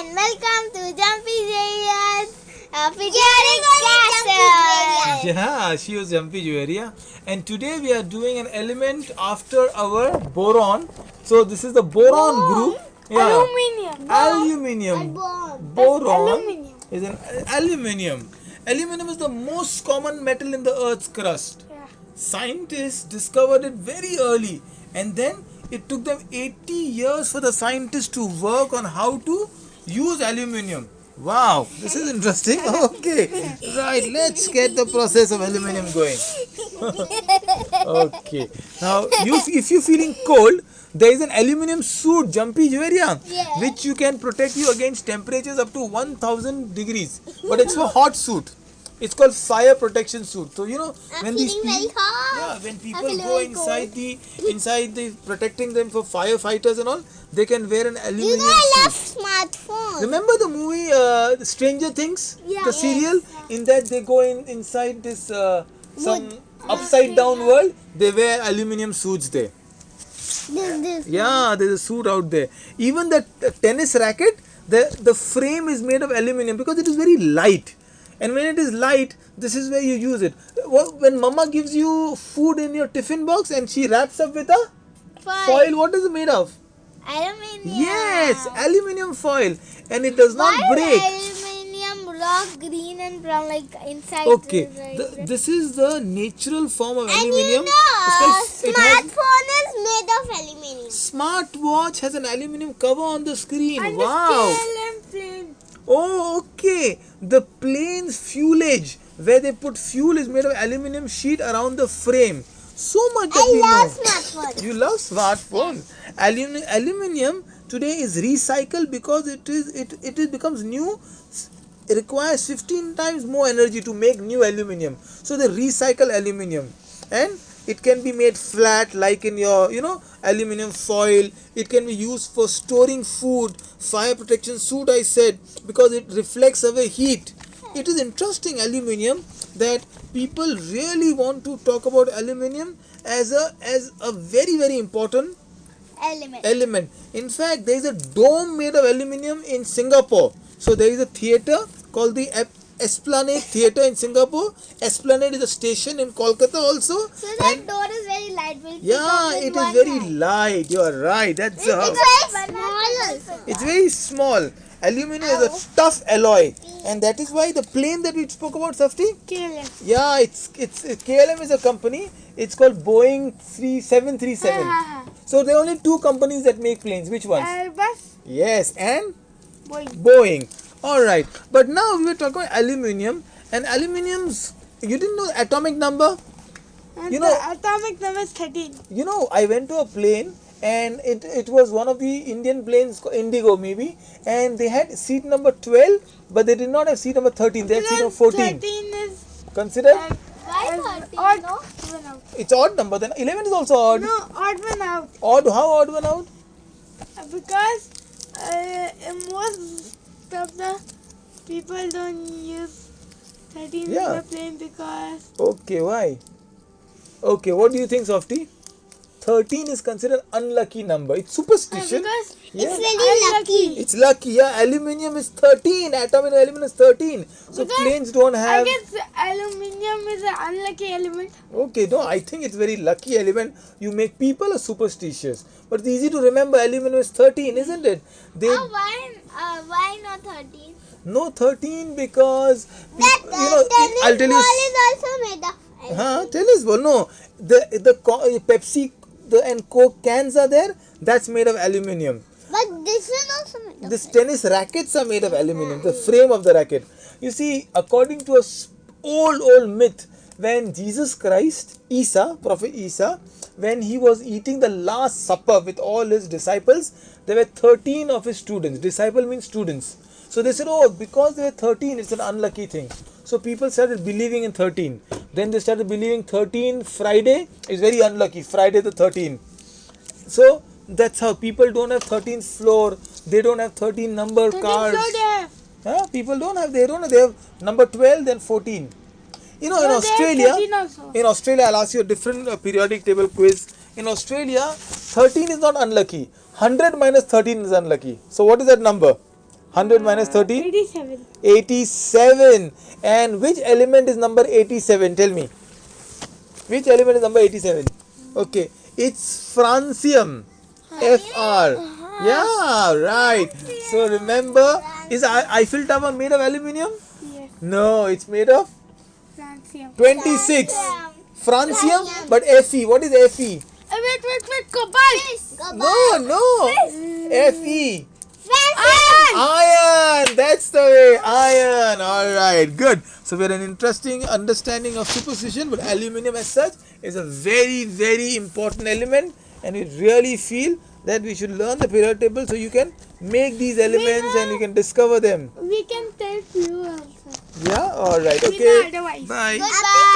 and welcome to Jumpy Juveria's periodic castle. Yeah, she was Jumpy Juveria, and today we are doing an element after our boron. So this is the boron group. Yeah. Aluminium. Boron Aluminium. is an aluminium. Aluminium is the most common metal in the Earth's crust. Yeah. Scientists discovered it very early, and then it took them 80 years for the scientists to work on how to use aluminium. Wow, this is interesting. Okay, right, let's get the process of aluminium going. Okay, now if you're feeling cold, there is an aluminium suit, Jumpy Juveria, Yes. which you can protect you against temperatures up to 1000 degrees. But it's for hot suit. It's called fire protection suit. So I'm feeling very hot. when I'm people feeling go very inside the protecting them for firefighters and all, they can wear an aluminium I love suit. smartphone. Remember the movie Stranger Things, Yeah. the serial? Yes. In that they go inside this some upside down world. They wear aluminium suits there. This. Yeah, there's a suit out there. Even the tennis racket, the frame is made of aluminium because it is very light. And when it is light, this is where you use it. When mama gives you food in your tiffin box and she wraps up with a foil, what is it made of? Aluminium. Yes, aluminium foil. And it does not Why break. aluminium rock green and brown like inside? Okay, is like this is the natural form of and aluminium. you know, It has- smartphone is made of aluminium. Smartwatch has an aluminium cover on the screen. Wow. Plane. Oh, okay. The plane's fuelage, where they put fuel, is made of aluminium sheet around the frame. So much that we I love know. smartphone. You love smartphone. Aluminium today is recycled because it becomes new. It requires 15 times more energy to make new aluminium. So they recycle aluminium, and it can be made flat like in your aluminium foil. It can be used for storing food, fire protection suit, I said, because it reflects away heat. It is interesting, aluminium, that people really want to talk about aluminium as a very, very important element. In fact, there is a dome made of aluminium in Singapore. So there is a theatre called the Esplanade Theatre in Singapore. Esplanade is a station in Kolkata also. So that door is very light. Yeah, it is very light. You are right. That's It's very small also. it's very small. Aluminium is a tough alloy, and that is why the plane that we spoke about, Safti. Yeah, it's KLM is a company. It's called Boeing 737. So there are only two companies that make planes. Which ones? Airbus. Yes, and Boeing. Alright, but now we were talking about aluminium, and aluminium's, you didn't know the atomic number? And You know- the atomic number is 13. I went to a plane, and it was one of the Indian planes, Indigo maybe, and they had seat number 12, but they did not have seat number 13, they had seat number 14. 13 is Consider? why 13? Odd one out. It's odd number, then 11 is also odd. No, odd one out. Odd, how odd one out? Because most of the people don't use 13 Yeah. in the plane because Okay, why? Okay, what do you think, Softy? 13 is considered unlucky number. It's superstition. because Yeah. it's very lucky. It's lucky, yeah. Aluminium is 13. Atomic aluminium is 13. So Because planes don't I have. guess aluminium is an unlucky element. Okay, no, I think it's very lucky element. You make people are superstitious, but it's easy to remember. Aluminium is 13, isn't it? They Why not 13? no 13 because I'll tell you. is also made of Tennis ball. No, the Pepsi and Coke cans are there. That's made of aluminium. But this is also made of This tennis rackets are made of aluminium, the frame of the racket. You see, according to a old myth, when Jesus Christ, Prophet Isa, when he was eating the last supper with all his disciples, there were 13 of his students. Disciple means students. So they said, oh, because there were 13, it's an unlucky thing. So people started believing in 13. Then they started believing 13 Friday is very unlucky. Friday the 13th. So that's how people don't have 13th floor. They don't have 13 number cars. People don't have. They have number 12, then 14. In Australia, I'll ask you a different periodic table quiz. In Australia, 13 is not unlucky. 100 minus 13 is unlucky. So what is that number? 100 minus 30? 87. 87. And which element is number 87? Tell me. Which element is number 87? Okay. It's francium. Fr. Yeah, right. So remember, is Eiffel Tower made of aluminium? Yes. No, it's made of Francium. 26. Francium, but Fe. What is Fe? Wait. Cobalt. No. Fe. Iron. Iron. That's the way. Iron. All right. Good. So we had an interesting understanding of superposition, but aluminium as such is a very, very important element, and we really feel that we should learn the periodic table so you can make these elements and you can discover them. We can tell you also. Yeah. All right. We Okay. know otherwise. Bye. Goodbye.